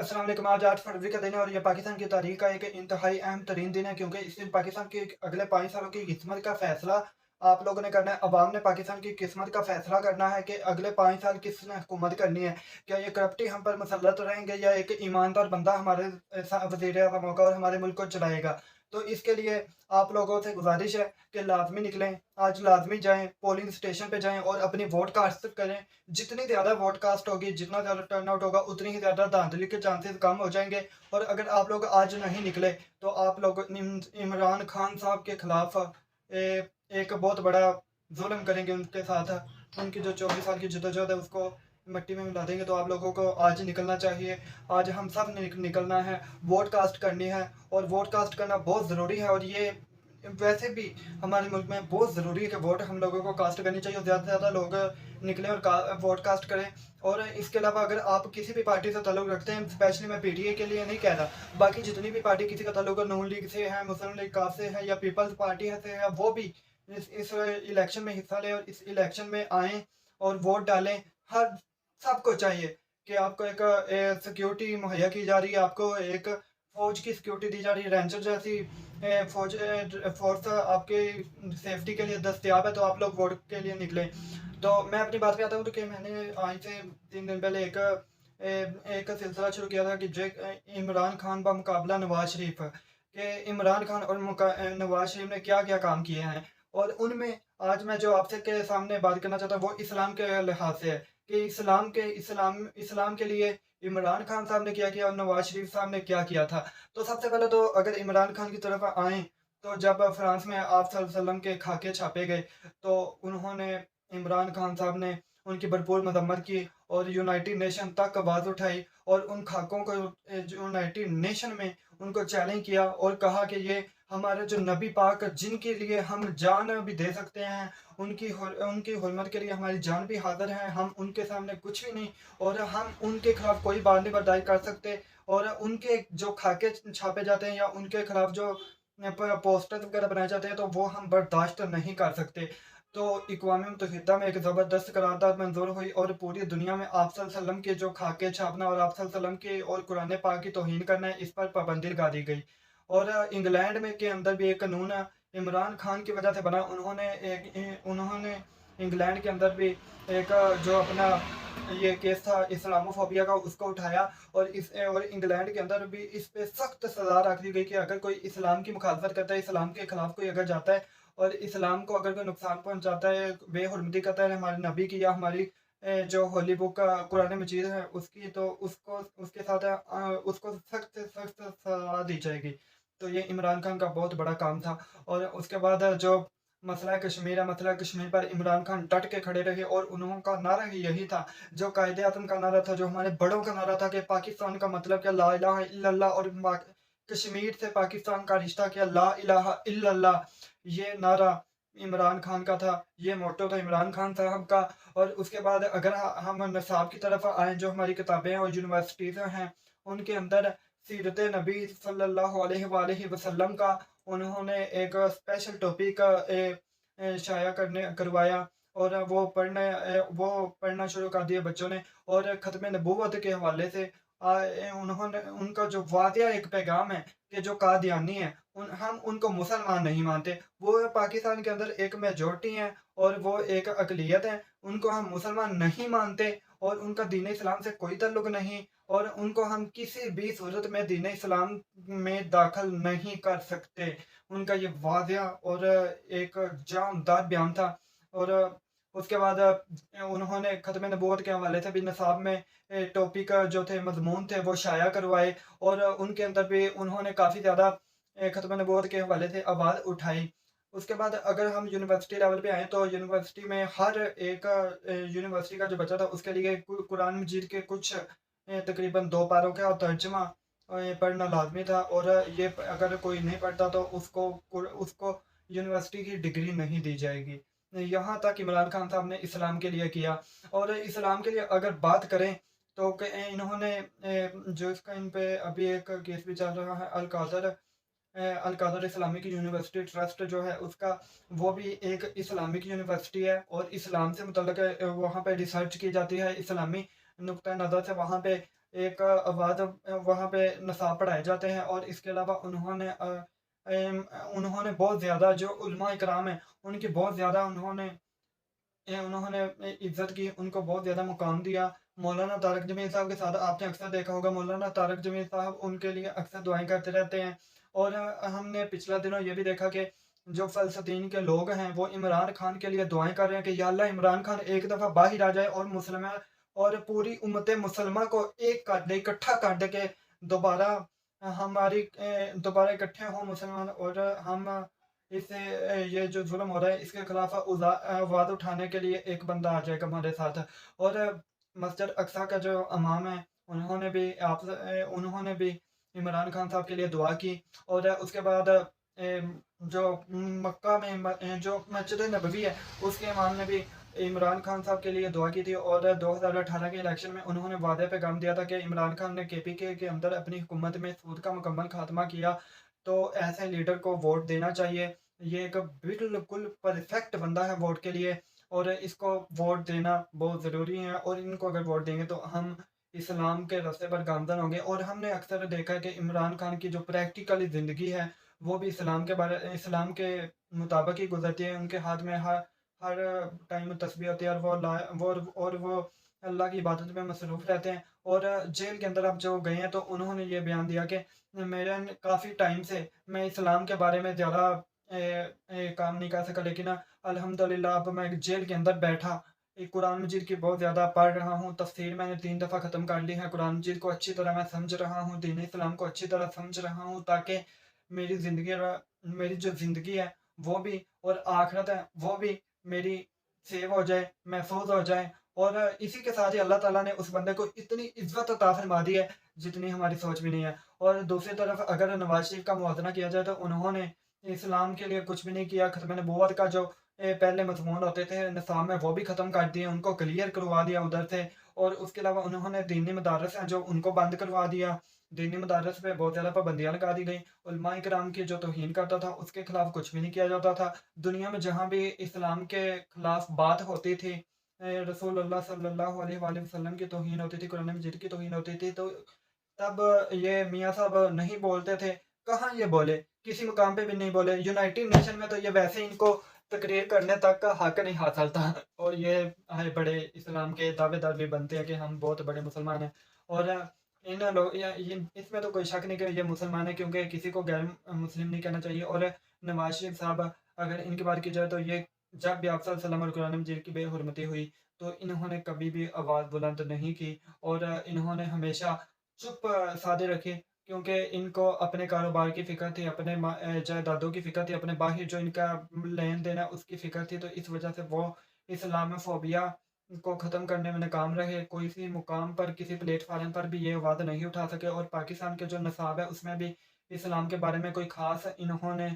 अस्सलाम वालेकुम। आज 8 फरवरी का दिन है और ये पाकिस्तान की तारीख का एक इंतहाई अहम तरीन दिन है, क्योंकि इस दिन पाकिस्तान की अगले 5 सालों की किस्मत का फैसला आप लोगों ने करना है। अवाम ने पाकिस्तान की किस्मत का फैसला करना है कि अगले 5 साल किसने हुकूमत करनी है। क्या ये करप्टी हम पर मुसल्लत रहेंगे या एक ईमानदार बंदा हमारे वज़ीर आज़म होगा और हमारे मुल्क को चलाएगा। तो इसके लिए आप लोगों से गुजारिश है कि लाज़मी निकलें, आज लाज़मी जाएँ, पोलिंग स्टेशन पे जाएँ और अपनी वोट कास्ट करें। जितनी ज़्यादा वोट कास्ट होगी, जितना ज़्यादा टर्नआउट होगा, उतनी ही ज़्यादा धांधली के चांसेस कम हो जाएँगे। और अगर आप लोग आज नहीं निकले, तो आप लोग इमरान खान साहब के खिलाफ एक बहुत बड़ा जुल्म करेंगे उनके साथ। उनकी जो 24 साल की जद्दोजहद है, उसको मिट्टी में मिला देंगे। तो आप लोगों को आज निकलना चाहिए। आज हम सब ने निकलना है, वोट कास्ट करनी है और वोट कास्ट करना बहुत ज़रूरी है। और ये वैसे भी हमारे मुल्क में बहुत ज़रूरी है कि वोट हम लोगों को कास्ट करनी चाहिए और ज़्यादा से ज़्यादा लोग निकलें और वोट कास्ट करें। और इसके अलावा अगर आप किसी भी पार्टी से ताल्लुक़ रखते हैं, स्पेशली मैं पीटीआई के लिए नहीं कह रहा, बाकी जितनी भी पार्टी किसी का ताल्लुक़ नून लीग से है, मुस्लिम लीग काफ से है या पीपल्स पार्टी से है, वो भी इस इलेक्शन में हिस्सा लें और इस इलेक्शन में आएँ और वोट डालें। हर सबको चाहिए कि आपको एक सिक्योरिटी मुहैया की जा रही है, आपको एक फ़ौज की सिक्योरिटी दी जा रही है, रेंजर जैसी फ़ोर्स आपके सेफ्टी के लिए दस्तयाब है। तो आप लोग वोट के लिए निकलें। तो मैं अपनी बात पे आता हूँ, तो कि मैंने आज से 3 दिन पहले एक सिलसिला शुरू किया था कि इमरान खान बमुकाबला नवाज शरीफ, कि इमरान खान और नवाज शरीफ ने क्या क्या काम किए हैं। और उनमें आज मैं जो आपसे के सामने बात करना चाहता हूँ, वो इस्लाम के लिहाज से है कि इस्लाम के लिए इमरान खान साहब ने क्या किया और नवाज शरीफ साहब ने क्या किया था। तो सबसे पहले तो अगर इमरान खान की तरफ आएँ, तो जब फ्रांस में आप सल्लल्लाहु अलैहि वसल्लम के खाके छापे गए, तो उन्होंने इमरान खान साहब ने उनकी भरपूर मज़म्मत की और यूनाइटेड नेशन तक आवाज़ उठाई और उन खाकों को यूनाइटेड नेशन में उनको चैलेंज किया और कहा कि ये हमारे जो नबी पाक, जिनके लिए हम जान भी दे सकते हैं, उनकी हुर्मत के लिए हमारी जान भी हाज़िर है, हम उनके सामने कुछ भी नहीं और हम उनके खिलाफ कोई बात नहीं बर्दाश्त कर सकते। और उनके जो खाके छापे जाते हैं या उनके खिलाफ जो पोस्टर्स वगैरह बनाए जाते हैं, तो वो हम बर्दाश्त नहीं कर सकते। तो इकवाम मुत्तहिदा में एक ज़बरदस्त करारदाद मंजूर हुई और पूरी दुनिया में आप सल्लल्लाहु अलैहि वसल्लम के जो खाके छापना और आप सल्लल्लाहु अलैहि वसल्लम के और कुरान पाक की तौहीन करना है, इस पर पाबंदी लगा दी गई। और इंग्लैंड में के अंदर भी एक कानून इमरान खान की वजह से बना। उन्होंने इंग्लैंड के अंदर भी एक जो अपना ये केस था इस्लामोफोबिया का, उसको उठाया और इंग्लैंड के अंदर भी इस पे सख्त सज़ा रख दी गई कि अगर कोई इस्लाम की मुखालफत करता है, इस्लाम के खिलाफ कोई अगर जाता है और इस्लाम को अगर कोई नुकसान पहुंचाता है, बेहुरमती करता है हमारे नबी की या हमारी जो होली बुक का कुरान मजीद है उसकी, तो उसको उसके साथ उसको सख्त से सख्त सज़ा दी जाएगी। तो ये इमरान खान का बहुत बड़ा काम था। और उसके बाद जो मसला कश्मीर है, मसला कश्मीर पर इमरान खान डट के खड़े रहे और उन्होंने नारा ही यही था, जो कायदे आज़म का नारा था, जो हमारे बड़ों का नारा था कि पाकिस्तान का मतलब क्या, ला इलाहा इल्लल्लाह, और कश्मीर से पाकिस्तान का रिश्ता क्या, ला इलाहा इल्लल्लाह। ये नारा इमरान खान का था, ये मोटो था इमरान खान साहब का। और उसके बाद अगर हम नसाब की तरफ आएँ, जो हमारी किताबें और यूनिवर्सिटीज़ हैं, उनके अंदर सीरत नबी सल्लल्लाहु अलैहि वसल्लम का उन्होंने एक स्पेशल टॉपिक शाया करवाया और वो पढ़ना शुरू कर दिया बच्चों ने। और ख़त्म नबूवत के हवाले से उन्होंने उनका जो वाक़या एक पैगाम है कि जो कादियानी है, हम उनको मुसलमान नहीं मानते। वो पाकिस्तान के अंदर एक मेजॉरिटी है और वो एक अक़लियत है। उनको हम मुसलमान नहीं मानते और उनका दीन इस्लाम से कोई ताल्लुक़ नहीं और उनको हम किसी भी सूरत में दीन इस्लाम में दाखिल नहीं कर सकते। उनका ये वाक़या और एक जानदार बयान था। और उसके बाद उन्होंने ख़त्म नबूवत के हवाले से भी निसाब में टॉपिक जो थे, मज़मून थे, वो शाया करवाए और उनके अंदर भी उन्होंने काफ़ी ज़्यादा ख़त्म नबूवत के हवाले से आवाज़ उठाई। उसके बाद अगर हम यूनिवर्सिटी लेवल पे आएँ, तो यूनिवर्सिटी में हर एक यूनिवर्सिटी का जो बच्चा था, उसके लिए कुरान मजीद के कुछ तकरीबन 2 पारों का तर्जुमा पढ़ना लाज़मी था। और ये अगर कोई नहीं पढ़ता, तो उसको यूनिवर्सिटी की डिग्री नहीं दी जाएगी। यहाँ तक इमरान खान साहब ने इस्लाम के लिए किया। और इस्लाम के लिए अगर बात करें, तो इन्होंने जो इसका इन पे अभी एक केस भी चल रहा है, अल-कादर इस्लामिक यूनिवर्सिटी ट्रस्ट जो है उसका, वो भी एक इस्लामिक यूनिवर्सिटी है और इस्लाम से मुतल्लिक़ वहाँ पे रिसर्च की जाती है। इस्लामी नुक्ता नज़र से वहाँ पे एक आवाज़ सारे नसाब पढ़ाए जाते हैं और इसके अलावा उन्होंने बहुत ज़्यादा जो उलमा इकराम हैं, उनकी बहुत ज़्यादा उन्होंने इज़्ज़त की, उनको बहुत ज़्यादा मुक़ाम दिया। मौलाना तारक जमील साहब के साथ आपने अक्सर देखा होगा, मौलाना तारक जमील साहब उनके लिए अक्सर दुआएँ करते रहते हैं। और हमने पिछले दिनों ये भी देखा कि जो फ़लस्तीन के लोग हैं, वो इमरान खान के लिए दुआएँ कर रहे हैं कि या अल्लाह इमरान खान एक दफ़ा बाहर आ जाए और मुसलमान और पूरी उम्मत मुसलमा को एक कर दे, इकट्ठा कर दे कि दोबारा दोबारा इकट्ठे हों मुसलमान और हम ये जो ज़ुल्म हो रहा है इसके खिलाफ आवाज़ उठाने के लिए एक बंदा आ जाएगा हमारे साथ। और मस्जिद अक्सा का जो इमाम है, उन्होंने भी इमरान खान साहब के लिए दुआ की। और उसके बाद जो मक्का में जो मस्जिद नबवी है, उसके इमाम ने भी इमरान खान साहब के लिए दुआ की थी। और 2018 के इलेक्शन में उन्होंने वादे पे काम दिया था कि इमरान खान ने केपीके के अंदर अपनी हुकूमत में सूद का मुकम्मल खात्मा किया, तो ऐसे लीडर को वोट देना चाहिए। ये एक बिल्कुल परफेक्ट बंदा है वोट के लिए और इसको वोट देना बहुत ज़रूरी है और इनको अगर वोट देंगे तो हम इस्लाम के रास्ते पर गामज़न होंगे। और हमने अक्सर देखा है कि इमरान खान की जो प्रैक्टिकली ज़िंदगी है, वो भी इस्लाम के मुताबिक ही गुजरती है। उनके हाथ में हर हर टाइम तस्बीह होती है और वो अल्लाह की इबादत में मसरूफ़ रहते हैं। और जेल के अंदर अब जो गए हैं तो उन्होंने ये बयान दिया कि मेरे काफ़ी टाइम से मैं इस्लाम के बारे में ज़्यादा काम नहीं कर सका, लेकिन अल्हम्दुलिल्लाह अब मैं जेल के अंदर बैठा कुरान मजीद की बहुत ज़्यादा पढ़ रहा हूँ। तफसीर मैंने 3 दफ़ा ख़त्म कर ली है। कुरान मजीद को अच्छी तरह मैं समझ रहा हूँ, दीन इस्लाम को अच्छी तरह समझ रहा हूँ, ताकि मेरी मेरी जो ज़िंदगी है वो भी और आखिरत है वो भी मेरी सेव हो जाए, महफूज हो जाए। और इसी के साथ ही अल्लाह ताला ने उस बंदे को इतनी इज्जत अता फरमा दी है जितनी हमारी सोच भी नहीं है। और दूसरी तरफ अगर नवाज शरीफ का मुआवजना किया जाए तो उन्होंने इस्लाम के लिए कुछ भी नहीं किया। खत्म नबूवत का जो पहले मज़मून होते थे निसाब में, वो भी ख़त्म कर दिए, उनको क्लियर करवा दिया उधर से। और उसके अलावा उन्होंने दीनी मदारस हैं जो उनको बंद करवा दिया। दीनी मदारस पे बहुत ज़्यादा पाबंदियाँ लगा दी गई। उलमा इकराम की जो तौहीन करता था उसके खिलाफ कुछ भी नहीं किया जाता था। दुनिया में जहाँ भी इस्लाम के खिलाफ बात होती थी, रसूलुल्लाह सल्लल्लाहु अलैहि वसल्लम की तौहीन होती थी, कुरान मजीद की तौहीन होती थी, तो तब ये मियाँ साहब नहीं बोलते थे। कहाँ ये बोले? किसी मुकाम पे भी नहीं बोले। यूनाइटेड नेशन में तो ये वैसे इनको तकरीर करने तक का हक नहीं हासिल था। और ये बड़े इस्लाम के दावेदार भी बनते हैं कि हम बहुत बड़े मुसलमान हैं। और इन लोग या इसमें तो कोई शक नहीं कि ये मुसलमान है, क्योंकि किसी को गैर मुस्लिम नहीं कहना चाहिए। और नवाज शरीफ साहब, अगर इनकी बात की जाए तो ये जब भी आप सल्लल्लाहु और कुरान मजीद की बेहुरमती हुई तो इन्होंने कभी भी आवाज़ बुलंद नहीं की। और इन्होंने हमेशा चुप साधे रखी, क्योंकि इनको अपने कारोबार की फ़िक्र थी, अपने जायदादों की फ़िक्र थी, अपने बाहर जो इनका लेन-देन है उसकी फ़िक्र थी। तो इस वज़ह से वो इस्लामोफ़ोबिया को ख़त्म करने में नाकाम रहे। कोई सी मुकाम पर, किसी प्लेटफ़ॉर्म पर भी ये आवाज़ नहीं उठा सके। और पाकिस्तान के जो नसाब है उसमें भी इस्लाम के बारे में कोई ख़ास इन्होंने